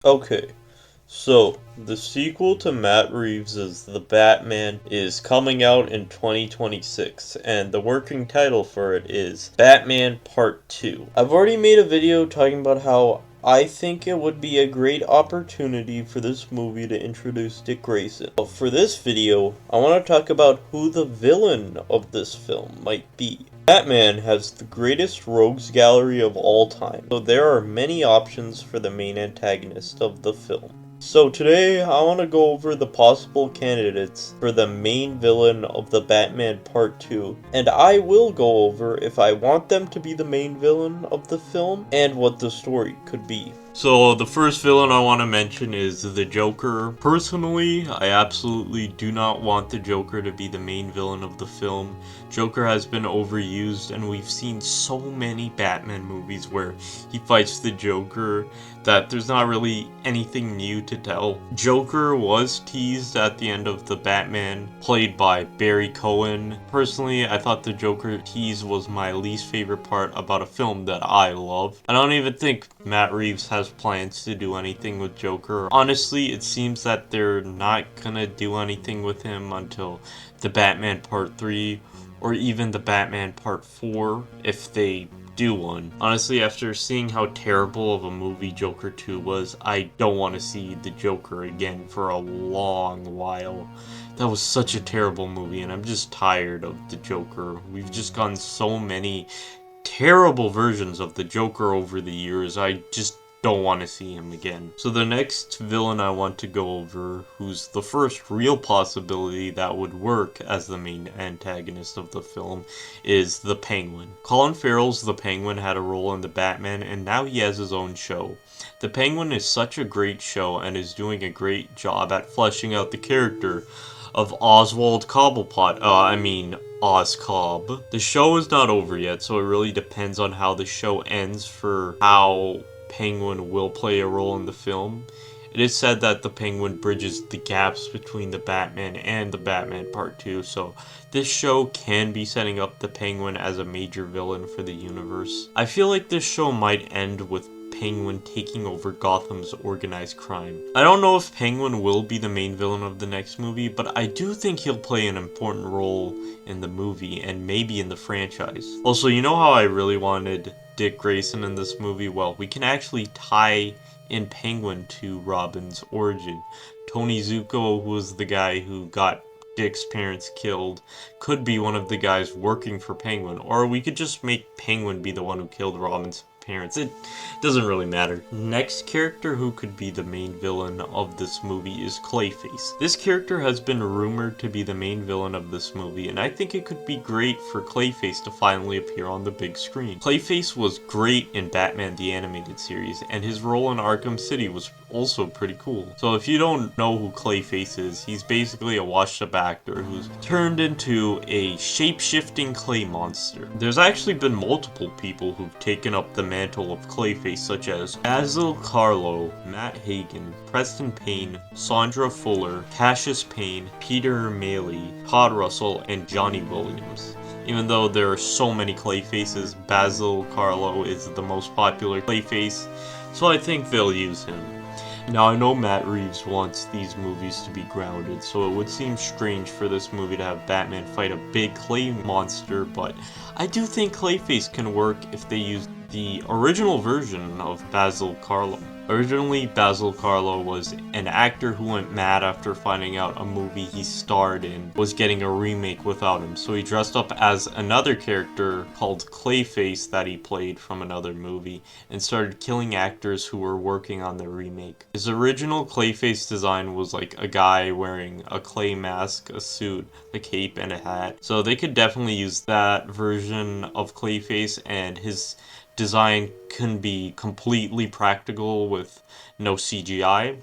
Okay, so the sequel to Matt Reeves' The Batman is coming out in 2026, and the working title for it is Batman Part 2. I've already made a video talking about how I think it would be a great opportunity for this movie to introduce Dick Grayson. But for this video, I want to talk about who the villain of this film might be. Batman has the greatest rogues gallery of all time, so there are many options for the main antagonist of the film. So today, I want to go over the possible candidates for the main villain of the Batman Part 2, and I will go over if I want them to be the main villain of the film, and what the story could be. So the first villain I want to mention is the Joker. Personally, I absolutely do not want the Joker to be the main villain of the film. Joker has been overused, and we've seen so many Batman movies where he fights the Joker that there's not really anything new to tell. Joker was teased at the end of The Batman, played by Barry Cohen. Personally, I thought the Joker tease was my least favorite part about a film that I love. I don't even think Matt Reeves has plans to do anything with Joker. Honestly, it seems that they're not gonna do anything with him until The Batman Part 3 or even The Batman Part 4 if they do one. Honestly, after seeing how terrible of a movie Joker 2 was, I don't want to see the Joker again for a long while. That was such a terrible movie, and I'm just tired of the Joker. We've just gotten so many terrible versions of the Joker over the years. I just don't want to see him again. So the next villain I want to go over, who's the first real possibility that would work as the main antagonist of the film, is the Penguin. Colin Farrell's The Penguin had a role in The Batman, and now he has his own show. The Penguin is such a great show and is doing a great job at fleshing out the character of Oswald Cobblepot. Oscobb. The show is not over yet, so it really depends on how the show ends for how Penguin will play a role in the film. It is said that the Penguin bridges the gaps between the Batman and the Batman Part 2, so this show can be setting up the Penguin as a major villain for the universe. I feel like this show might end with Penguin taking over Gotham's organized crime. I don't know if Penguin will be the main villain of the next movie, but I do think he'll play an important role in the movie and maybe in the franchise. Also, you know how I really wanted Dick Grayson in this movie? Well, we can actually tie in Penguin to Robin's origin. Tony Zuko, who was the guy who got Dick's parents killed, could be one of the guys working for Penguin, or we could just make Penguin be the one who killed Robin's parents. It doesn't really matter. Next character who could be the main villain of this movie is Clayface. This character has been rumored to be the main villain of this movie, and I think it could be great for Clayface to finally appear on the big screen. Clayface was great in Batman the Animated Series, and his role in Arkham City was also pretty cool. So if you don't know who Clayface is, he's basically a washed-up actor who's turned into a shape-shifting clay monster. There's actually been multiple people who've taken up the mantle of Clayface, such as Basil Carlo, Matt Hagen, Preston Payne, Sandra Fuller, Cassius Payne, Peter Maley, Todd Russell, and Johnny Williams. Even though there are so many Clayfaces, Basil Carlo is the most popular Clayface, so I think they'll use him. Now, I know Matt Reeves wants these movies to be grounded, so it would seem strange for this movie to have Batman fight a big clay monster, but I do think Clayface can work if they use the original version of Basil Carlo. Originally, Basil Carlo was an actor who went mad after finding out a movie he starred in was getting a remake without him, so he dressed up as another character called Clayface that he played from another movie and started killing actors who were working on the remake. His original Clayface design was like a guy wearing a clay mask, a suit, a cape, and a hat, so they could definitely use that version of Clayface, and his design can be completely practical with no CGI.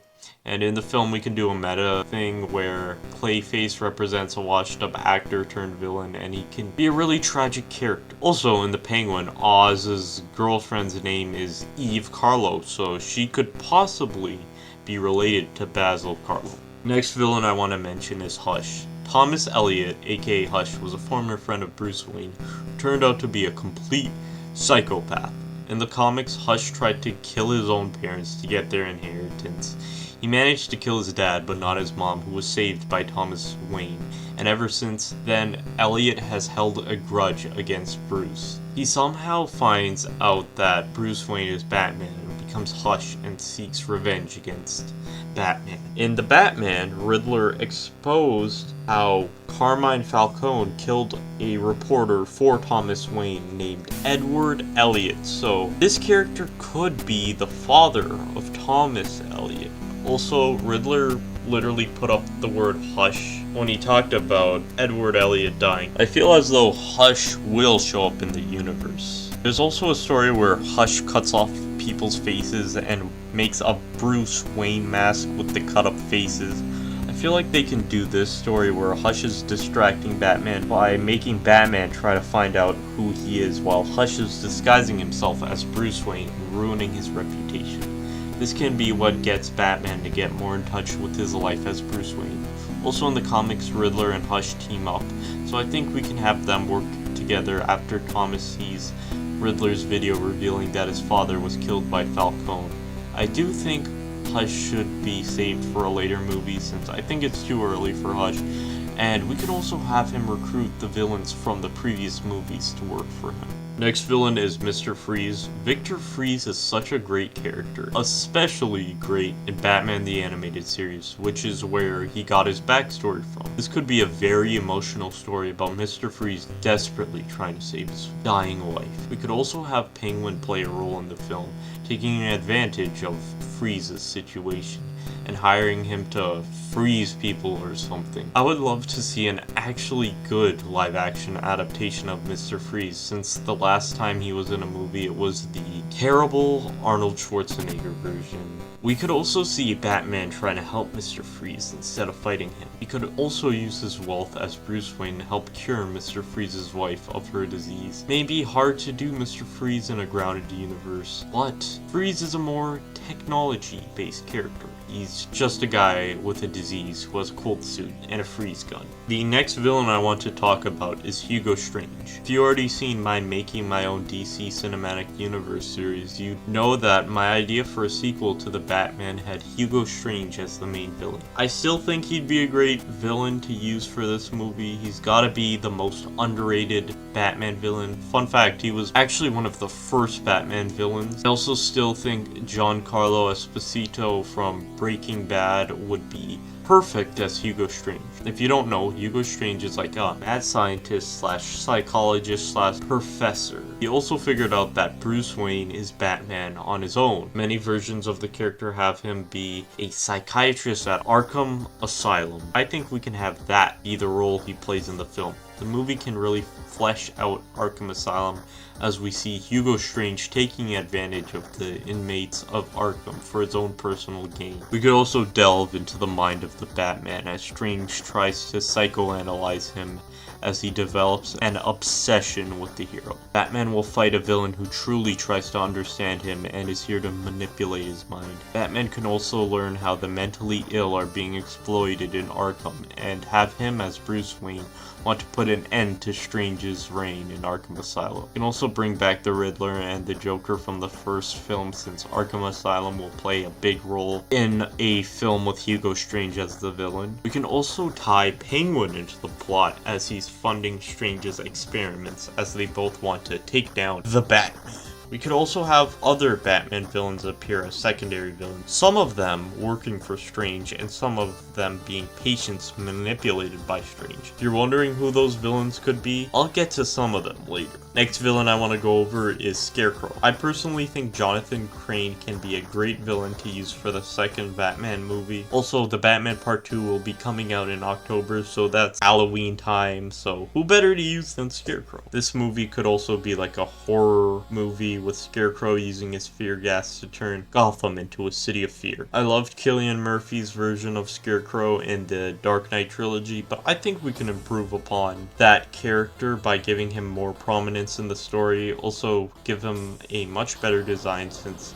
And in the film we can do a meta thing where Clayface represents a washed up actor turned villain, and he can be a really tragic character. Also in the Penguin, Oz's girlfriend's name is Eve Carlo, so she could possibly be related to Basil Carlo. Next villain I want to mention is Hush. Thomas Elliot, aka Hush, was a former friend of Bruce Wayne who turned out to be a complete psychopath. In the comics, Hush tried to kill his own parents to get their inheritance. He managed to kill his dad, but not his mom, who was saved by Thomas Wayne, and ever since then, Elliot has held a grudge against Bruce. He somehow finds out that Bruce Wayne is Batman and becomes Hush and seeks revenge against Batman. In The Batman, Riddler exposed how Carmine Falcone killed a reporter for Thomas Wayne named Edward Elliot, so this character could be the father of Thomas Elliot. Also, Riddler literally put up the word Hush when he talked about Edward Elliot dying. I feel as though Hush will show up in the universe. There's also a story where Hush cuts off people's faces and makes a Bruce Wayne mask with the cut up faces. I feel like they can do this story where Hush is distracting Batman by making Batman try to find out who he is while Hush is disguising himself as Bruce Wayne and ruining his reputation. This can be what gets Batman to get more in touch with his life as Bruce Wayne. Also in the comics, Riddler and Hush team up, so I think we can have them work together after Thomas sees Riddler's video revealing that his father was killed by Falcone. I do think Hush should be saved for a later movie since I think it's too early for Hush, and we could also have him recruit the villains from the previous movies to work for him. Next villain is Mr. Freeze. Victor Freeze is such a great character, especially great in Batman the Animated Series, which is where he got his backstory from. This could be a very emotional story about Mr. Freeze desperately trying to save his dying wife. We could also have Penguin play a role in the film, taking advantage of Freeze's situation and hiring him to freeze people or something. I would love to see an actually good live-action adaptation of Mr. Freeze, since the last time he was in a movie it was the terrible Arnold Schwarzenegger version. We could also see Batman trying to help Mr. Freeze instead of fighting him. He could also use his wealth as Bruce Wayne to help cure Mr. Freeze's wife of her disease. It may be hard to do Mr. Freeze in a grounded universe, but Freeze is a more technology-based character. He's just a guy with a disease who has a cold suit and a freeze gun. The next villain I want to talk about is Hugo Strange. If you already seen my Making My Own DC Cinematic Universe series, you know that my idea for a sequel to The Batman had Hugo Strange as the main villain. I still think he'd be a great villain to use for this movie. He's gotta be the most underrated Batman villain. Fun fact, he was actually one of the first Batman villains. I also still think Giancarlo Esposito from Breaking Bad would be perfect as Hugo Strange. If you don't know, Hugo Strange is like a mad scientist slash psychologist slash professor. He also figured out that Bruce Wayne is Batman on his own. Many versions of the character have him be a psychiatrist at Arkham Asylum. I think we can have that be the role he plays in the film. The movie can really flesh out Arkham Asylum as we see Hugo Strange taking advantage of the inmates of Arkham for his own personal gain. We could also delve into the mind of the Batman as Strange tries to psychoanalyze him as he develops an obsession with the hero. Batman will fight a villain who truly tries to understand him and is here to manipulate his mind. Batman can also learn how the mentally ill are being exploited in Arkham and have him as Bruce Wayne want to put an end to Strange's reign in Arkham Asylum. We can also bring back the Riddler and the Joker from the first film, since Arkham Asylum will play a big role in a film with Hugo Strange as the villain. We can also tie Penguin into the plot as he's funding Strange's experiments, as they both want to take down the Batman. We could also have other Batman villains appear as secondary villains, some of them working for Strange and some of them being patients manipulated by Strange. If you're wondering who those villains could be, I'll get to some of them later. Next villain I want to go over is Scarecrow. I personally think Jonathan Crane can be a great villain to use for the second Batman movie. Also, The Batman Part 2 will be coming out in October, so that's Halloween time, so who better to use than Scarecrow? This movie could also be like a horror movie with Scarecrow using his fear gas to turn Gotham into a city of fear. I loved Cillian Murphy's version of Scarecrow in the Dark Knight trilogy, but I think we can improve upon that character by giving him more prominence in the story. Also give him a much better design, since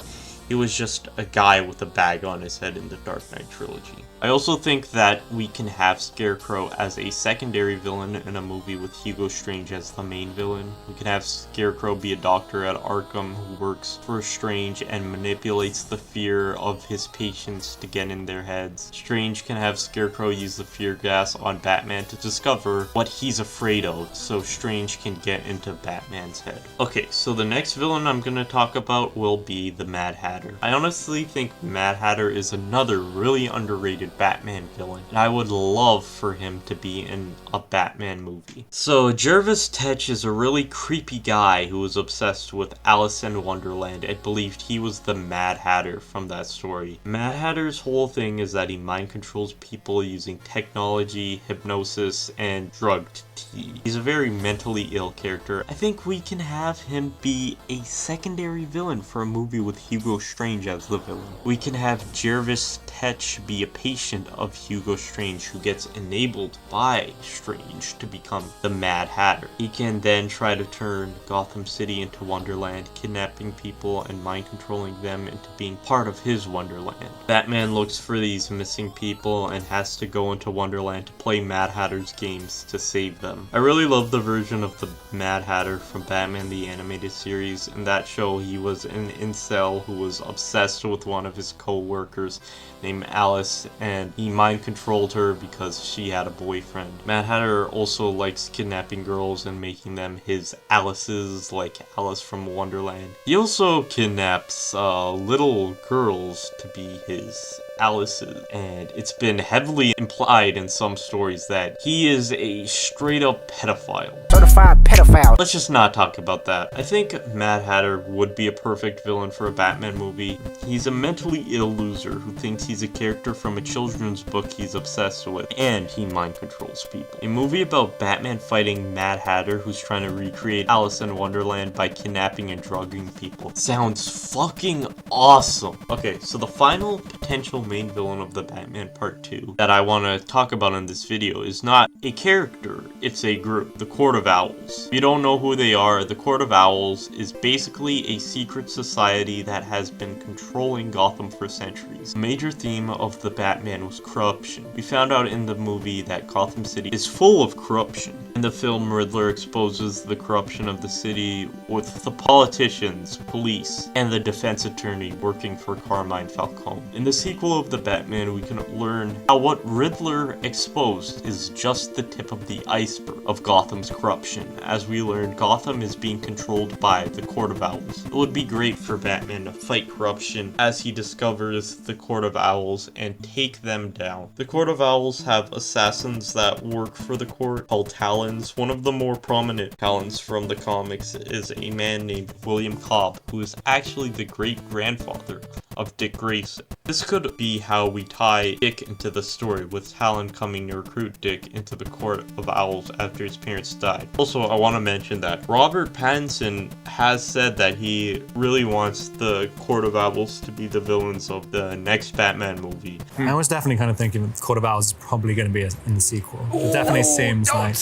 He was just a guy with a bag on his head in the Dark Knight trilogy. I also think that we can have Scarecrow as a secondary villain in a movie with Hugo Strange as the main villain. We can have Scarecrow be a doctor at Arkham who works for Strange and manipulates the fear of his patients to get in their heads. Strange can have Scarecrow use the fear gas on Batman to discover what he's afraid of, so Strange can get into Batman's head. Okay, so the next villain I'm gonna talk about will be the Mad Hatter. I honestly think Mad Hatter is another really underrated Batman villain, and I would love for him to be in a Batman movie. So Jervis Tetch is a really creepy guy who was obsessed with Alice in Wonderland and believed he was the Mad Hatter from that story. Mad Hatter's whole thing is that he mind controls people using technology, hypnosis, and drugged tea. He's a very mentally ill character. I think we can have him be a secondary villain for a movie with Hugo Strange as the villain. We can have Jervis Tetch be a patient of Hugo Strange who gets enabled by Strange to become the Mad Hatter. He can then try to turn Gotham City into Wonderland, kidnapping people and mind controlling them into being part of his Wonderland. Batman looks for these missing people and has to go into Wonderland to play Mad Hatter's games to save them. I really love the version of the Mad Hatter from Batman the Animated Series. In that show, he was an incel who was obsessed with one of his co-workers named Alice, and he mind controlled her because she had a boyfriend. Mad Hatter also likes kidnapping girls and making them his Alices, like Alice from Wonderland. He also kidnaps little girls to be his Alice's, and it's been heavily implied in some stories that he is a straight up pedophile. Certified pedophile. Let's just not talk about that. I think Mad Hatter would be a perfect villain for a Batman movie. He's a mentally ill loser who thinks he's a character from a children's book he's obsessed with, and he mind controls people. A movie about Batman fighting Mad Hatter who's trying to recreate Alice in Wonderland by kidnapping and drugging people sounds fucking awesome. Okay, so the final potential main villain of the Batman Part 2 that I want to talk about in this video is not a character, it's a group, the Court of Owls. If you don't know who they are, the Court of Owls is basically a secret society that has been controlling Gotham for centuries. The major theme of the Batman was corruption. We found out in the movie that Gotham City is full of corruption. In the film, Riddler exposes the corruption of the city with the politicians, police, and the defense attorney working for Carmine Falcone. In the sequel of the Batman, we can learn how what Riddler exposed is just the tip of the iceberg of Gotham's corruption. As we learn, Gotham is being controlled by the Court of Owls. It would be great for Batman to fight corruption as he discovers the Court of Owls and take them down. The Court of Owls have assassins that work for the court called Talons. One of the more prominent Talons from the comics is a man named William Cobb, who is actually the great-grandfather of Dick Grayson. This could be how we tie Dick into the story, with Talon coming to recruit Dick into the Court of Owls after his parents died. Also, I want to mention that Robert Pattinson has said that he really wants the Court of Owls to be the villains of the next Batman movie. I was definitely kind of thinking that Court of Owls is probably going to be in the sequel. It definitely seems like...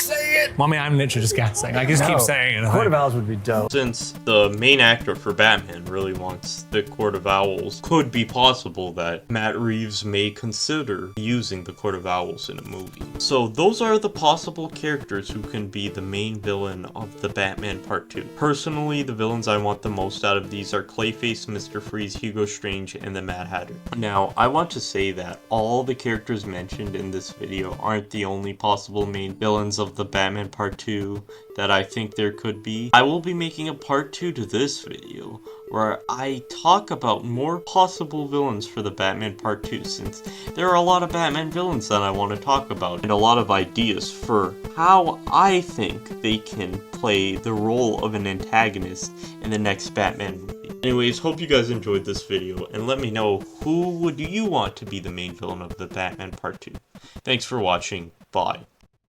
Mommy, I'm literally just guessing. I just keep saying it. Court of Owls would be dope. Since the main actor for Batman really wants the Court of Owls, could be possible that Matt Reeves may consider using the Court of Owls in a movie. So those are the possible characters who can be the main villain of the Batman Part 2. Personally, the villains I want the most out of these are Clayface, Mr. Freeze, Hugo Strange, and the Mad Hatter. Now, I want to say that all the characters mentioned in this video aren't the only possible main villains of the Batman Part 2 that I think there could be. I will be making a Part 2 to this video where I talk about more possible villains for the Batman Part 2, since there are a lot of Batman villains that I want to talk about, and a lot of ideas for how I think they can play the role of an antagonist in the next Batman movie. Anyways, hope you guys enjoyed this video, and let me know who would you want to be the main villain of the Batman Part 2. Thanks for watching. Bye.